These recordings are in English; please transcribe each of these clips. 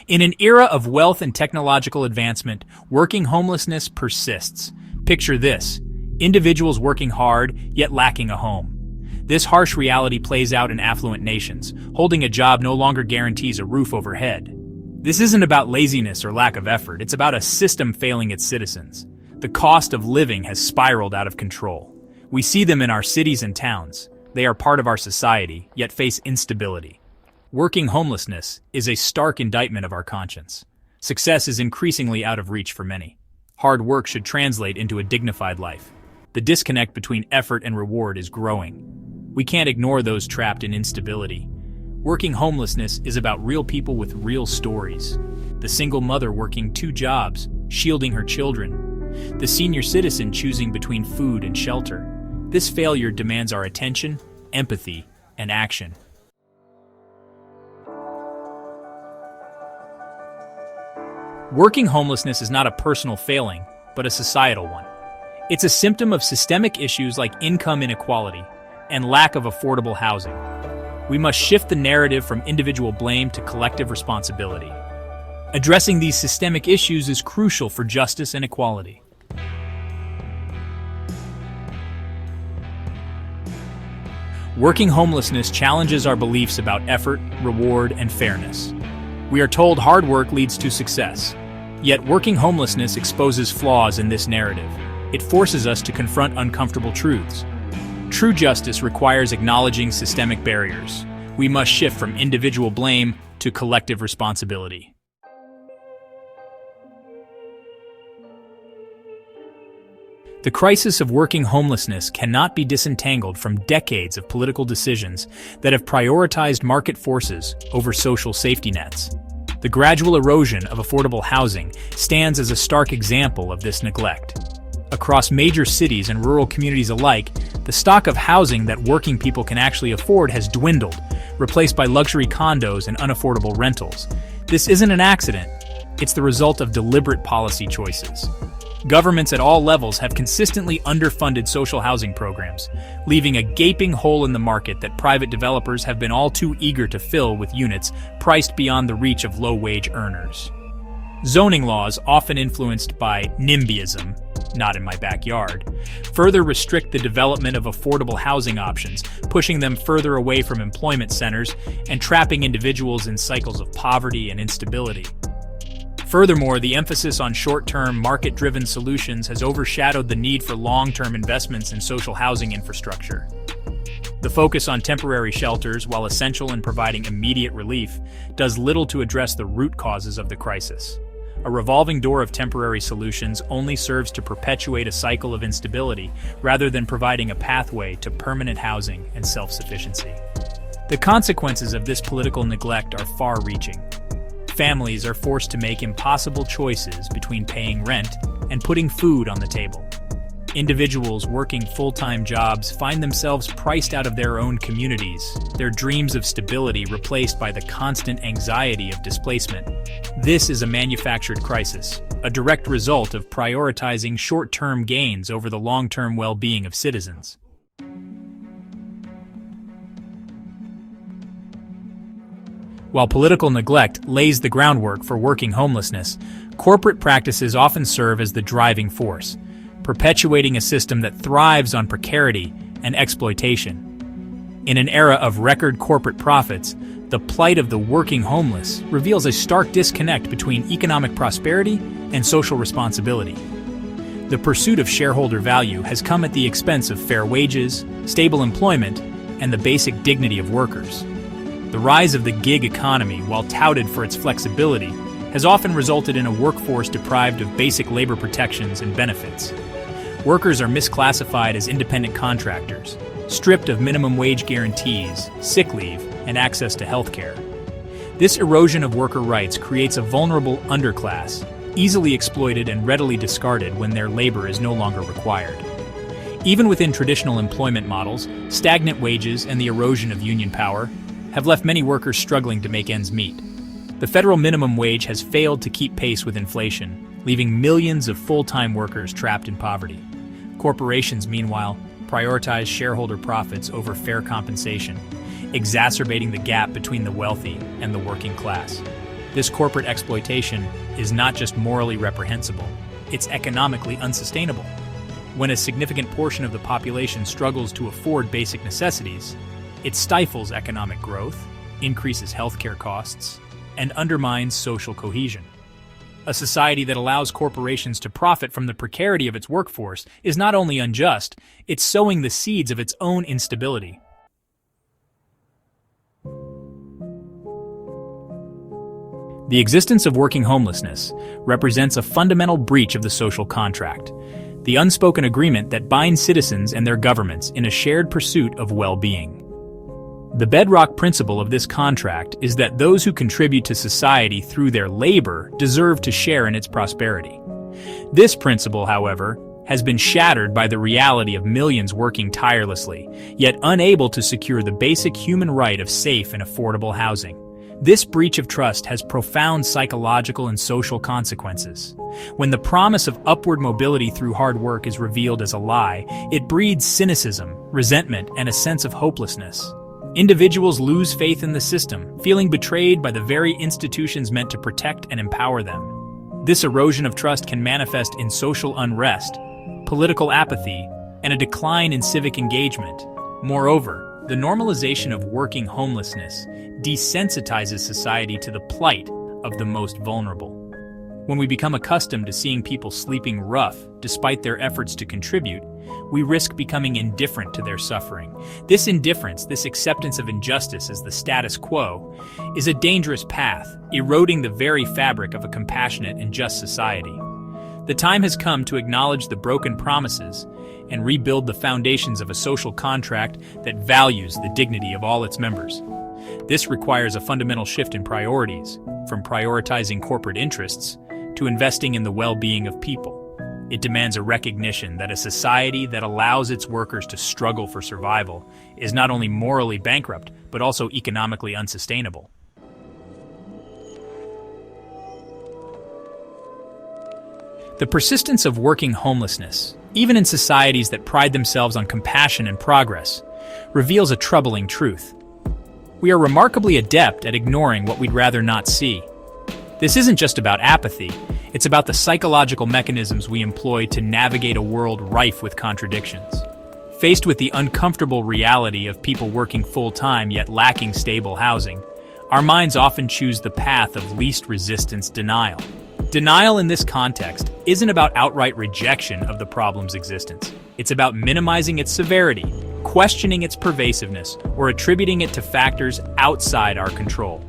In an era of wealth and technological advancement, working homelessness persists. Picture this: individuals working hard, yet lacking a home. This harsh reality plays out in affluent nations. Holding a job no longer guarantees a roof overhead. This isn't about laziness or lack of effort, it's about a system failing its citizens. The cost of living has spiraled out of control. We see them in our cities and towns. They are part of our society, yet face instability. Working homelessness is a stark indictment of our conscience. Success is increasingly out of reach for many. Hard work should translate into a dignified life. The disconnect between effort and reward is growing. We can't ignore those trapped in instability. Working homelessness is about real people with real stories. The single mother working 2 jobs, shielding her children. The senior citizen choosing between food and shelter. This failure demands our attention, empathy, and action. Working homelessness is not a personal failing, but a societal one. It's a symptom of systemic issues like income inequality and lack of affordable housing. We must shift the narrative from individual blame to collective responsibility. Addressing these systemic issues is crucial for justice and equality. Working homelessness challenges our beliefs about effort, reward, and fairness. We are told hard work leads to success. Yet working homelessness exposes flaws in this narrative. It forces us to confront uncomfortable truths. True justice requires acknowledging systemic barriers. We must shift from individual blame to collective responsibility. The crisis of working homelessness cannot be disentangled from decades of political decisions that have prioritized market forces over social safety nets. The gradual erosion of affordable housing stands as a stark example of this neglect. Across major cities and rural communities alike, the stock of housing that working people can actually afford has dwindled, replaced by luxury condos and unaffordable rentals. This isn't an accident. It's the result of deliberate policy choices. Governments at all levels have consistently underfunded social housing programs, leaving a gaping hole in the market that private developers have been all too eager to fill with units priced beyond the reach of low-wage earners. Zoning laws, often influenced by NIMBYism, not in my backyard, further restrict the development of affordable housing options, pushing them further away from employment centers and trapping individuals in cycles of poverty and instability. Furthermore, the emphasis on short-term, market-driven solutions has overshadowed the need for long-term investments in social housing infrastructure. The focus on temporary shelters, while essential in providing immediate relief, does little to address the root causes of the crisis. A revolving door of temporary solutions only serves to perpetuate a cycle of instability rather than providing a pathway to permanent housing and self-sufficiency. The consequences of this political neglect are far-reaching. Families are forced to make impossible choices between paying rent and putting food on the table. Individuals working full-time jobs find themselves priced out of their own communities, their dreams of stability replaced by the constant anxiety of displacement. This is a manufactured crisis, a direct result of prioritizing short-term gains over the long-term well-being of citizens. While political neglect lays the groundwork for working homelessness, corporate practices often serve as the driving force, perpetuating a system that thrives on precarity and exploitation. In an era of record corporate profits, the plight of the working homeless reveals a stark disconnect between economic prosperity and social responsibility. The pursuit of shareholder value has come at the expense of fair wages, stable employment, and the basic dignity of workers. The rise of the gig economy, while touted for its flexibility, has often resulted in a workforce deprived of basic labor protections and benefits. Workers are misclassified as independent contractors, stripped of minimum wage guarantees, sick leave, and access to health care. This erosion of worker rights creates a vulnerable underclass, easily exploited and readily discarded when their labor is no longer required. Even within traditional employment models, stagnant wages and the erosion of union power have left many workers struggling to make ends meet. The federal minimum wage has failed to keep pace with inflation, leaving millions of full-time workers trapped in poverty. Corporations, meanwhile, prioritize shareholder profits over fair compensation, exacerbating the gap between the wealthy and the working class. This corporate exploitation is not just morally reprehensible, it's economically unsustainable. When a significant portion of the population struggles to afford basic necessities, it stifles economic growth, increases healthcare costs, and undermines social cohesion. A society that allows corporations to profit from the precarity of its workforce is not only unjust, it's sowing the seeds of its own instability. The existence of working homelessness represents a fundamental breach of the social contract, the unspoken agreement that binds citizens and their governments in a shared pursuit of well-being. The bedrock principle of this contract is that those who contribute to society through their labor deserve to share in its prosperity. This principle, however, has been shattered by the reality of millions working tirelessly, yet unable to secure the basic human right of safe and affordable housing. This breach of trust has profound psychological and social consequences. When the promise of upward mobility through hard work is revealed as a lie, it breeds cynicism, resentment, and a sense of hopelessness. Individuals lose faith in the system, feeling betrayed by the very institutions meant to protect and empower them. This erosion of trust can manifest in social unrest, political apathy, and a decline in civic engagement. Moreover, the normalization of working homelessness desensitizes society to the plight of the most vulnerable. When we become accustomed to seeing people sleeping rough despite their efforts to contribute, we risk becoming indifferent to their suffering. This indifference, this acceptance of injustice as the status quo, is a dangerous path, eroding the very fabric of a compassionate and just society. The time has come to acknowledge the broken promises and rebuild the foundations of a social contract that values the dignity of all its members. This requires a fundamental shift in priorities, from prioritizing corporate interests to investing in the well-being of people. It demands a recognition that a society that allows its workers to struggle for survival is not only morally bankrupt, but also economically unsustainable. The persistence of working homelessness, even in societies that pride themselves on compassion and progress, reveals a troubling truth. We are remarkably adept at ignoring what we'd rather not see. This isn't just about apathy, it's about the psychological mechanisms we employ to navigate a world rife with contradictions. Faced with the uncomfortable reality of people working full-time yet lacking stable housing, our minds often choose the path of least resistance denial. Denial in this context isn't about outright rejection of the problem's existence. It's about minimizing its severity, questioning its pervasiveness, or attributing it to factors outside our control.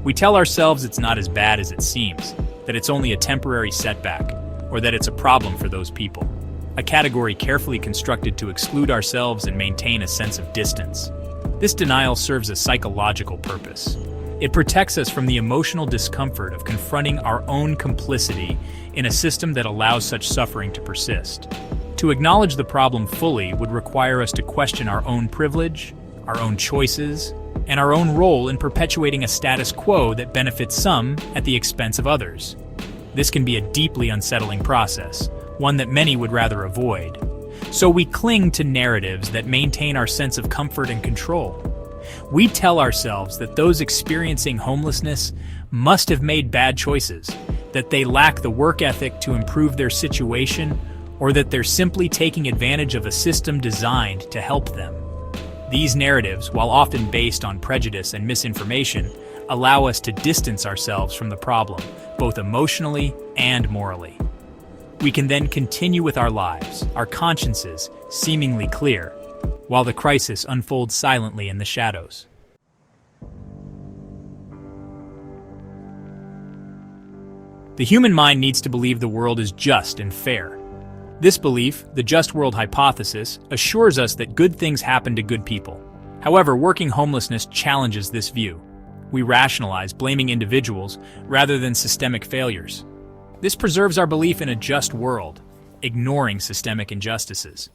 We tell ourselves it's not as bad as it seems, that it's only a temporary setback, or that it's a problem for those people. A category carefully constructed to exclude ourselves and maintain a sense of distance. This denial serves a psychological purpose. It protects us from the emotional discomfort of confronting our own complicity in a system that allows such suffering to persist. To acknowledge the problem fully would require us to question our own privilege, our own choices, and our own role in perpetuating a status quo that benefits some at the expense of others. This can be a deeply unsettling process, one that many would rather avoid. So we cling to narratives that maintain our sense of comfort and control. We tell ourselves that those experiencing homelessness must have made bad choices, that they lack the work ethic to improve their situation, or that they're simply taking advantage of a system designed to help them. These narratives, while often based on prejudice and misinformation, allow us to distance ourselves from the problem, both emotionally and morally. We can then continue with our lives, our consciences seemingly clear, while the crisis unfolds silently in the shadows. The human mind needs to believe the world is just and fair. This belief, the just world hypothesis, assures us that good things happen to good people. However, working homelessness challenges this view. We rationalize blaming individuals rather than systemic failures. This preserves our belief in a just world, ignoring systemic injustices.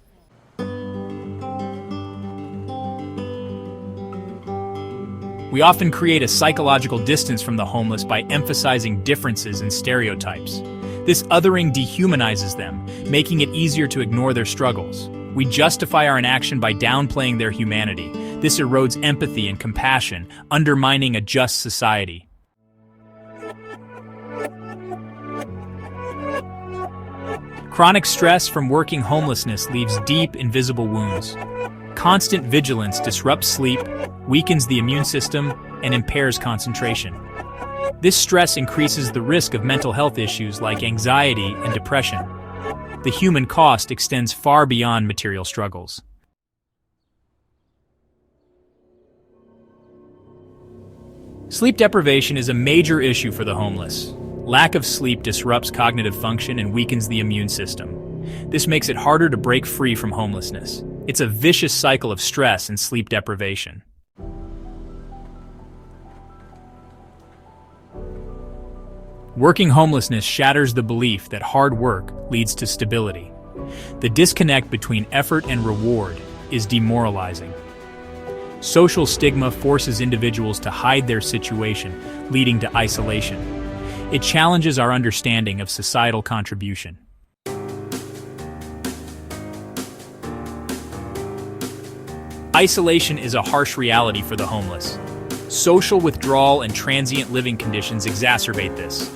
We often create a psychological distance from the homeless by emphasizing differences and stereotypes. This othering dehumanizes them, making it easier to ignore their struggles. We justify our inaction by downplaying their humanity. This erodes empathy and compassion, undermining a just society. Chronic stress from working homelessness leaves deep, invisible wounds. Constant vigilance disrupts sleep, weakens the immune system, and impairs concentration. This stress increases the risk of mental health issues like anxiety and depression. The human cost extends far beyond material struggles. Sleep deprivation is a major issue for the homeless. Lack of sleep disrupts cognitive function and weakens the immune system. This makes it harder to break free from homelessness. It's a vicious cycle of stress and sleep deprivation. Working homelessness shatters the belief that hard work leads to stability. The disconnect between effort and reward is demoralizing. Social stigma forces individuals to hide their situation, leading to isolation. It challenges our understanding of societal contribution. Isolation is a harsh reality for the homeless. Social withdrawal and transient living conditions exacerbate this.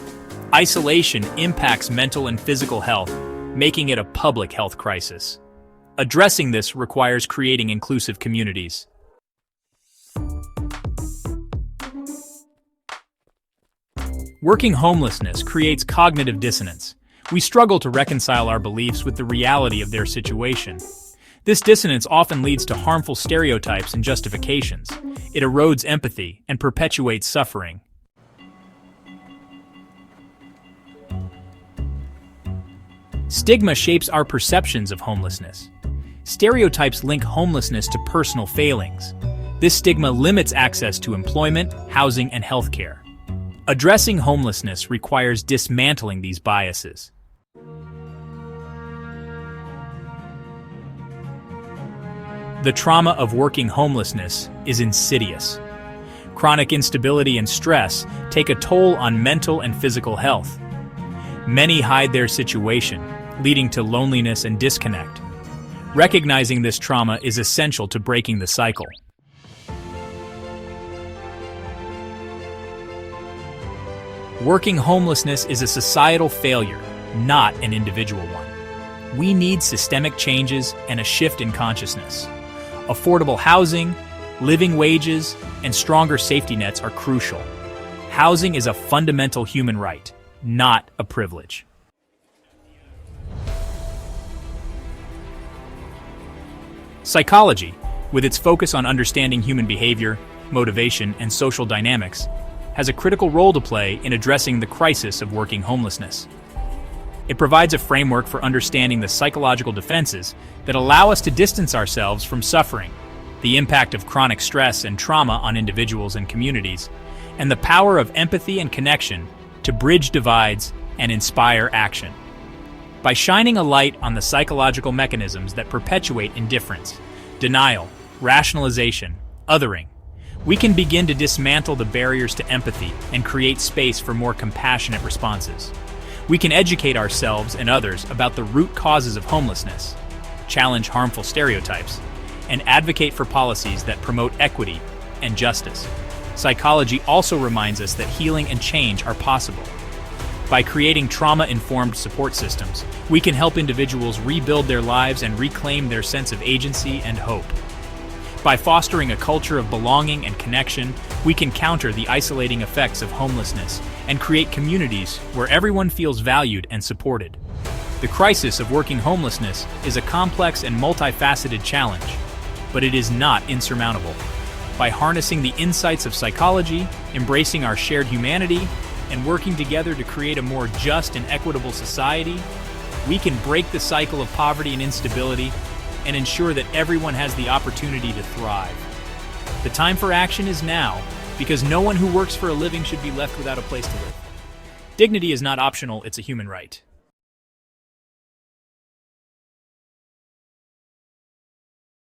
Isolation impacts mental and physical health, making it a public health crisis. Addressing this requires creating inclusive communities. Working homelessness creates cognitive dissonance. We struggle to reconcile our beliefs with the reality of their situation. This dissonance often leads to harmful stereotypes and justifications. It erodes empathy and perpetuates suffering. Stigma shapes our perceptions of homelessness. Stereotypes link homelessness to personal failings. This stigma limits access to employment, housing, and healthcare. Addressing homelessness requires dismantling these biases. The trauma of working homelessness is insidious. Chronic instability and stress take a toll on mental and physical health. Many hide their situation, leading to loneliness and disconnect. Recognizing this trauma is essential to breaking the cycle. Working homelessness is a societal failure, not an individual one. We need systemic changes and a shift in consciousness. Affordable housing, living wages, and stronger safety nets are crucial. Housing is a fundamental human right, not a privilege. Psychology, with its focus on understanding human behavior, motivation, and social dynamics, has a critical role to play in addressing the crisis of working homelessness. It provides a framework for understanding the psychological defenses that allow us to distance ourselves from suffering, the impact of chronic stress and trauma on individuals and communities, and the power of empathy and connection to bridge divides and inspire action. By shining a light on the psychological mechanisms that perpetuate indifference, denial, rationalization, othering, we can begin to dismantle the barriers to empathy and create space for more compassionate responses. We can educate ourselves and others about the root causes of homelessness, challenge harmful stereotypes, and advocate for policies that promote equity and justice. Psychology also reminds us that healing and change are possible. By creating trauma-informed support systems, we can help individuals rebuild their lives and reclaim their sense of agency and hope. By fostering a culture of belonging and connection, we can counter the isolating effects of homelessness and create communities where everyone feels valued and supported. The crisis of working homelessness is a complex and multifaceted challenge, but it is not insurmountable. By harnessing the insights of psychology, embracing our shared humanity, and working together to create a more just and equitable society, we can break the cycle of poverty and instability and ensure that everyone has the opportunity to thrive. The time for action is now, because no one who works for a living should be left without a place to live. Dignity is not optional, it's a human right.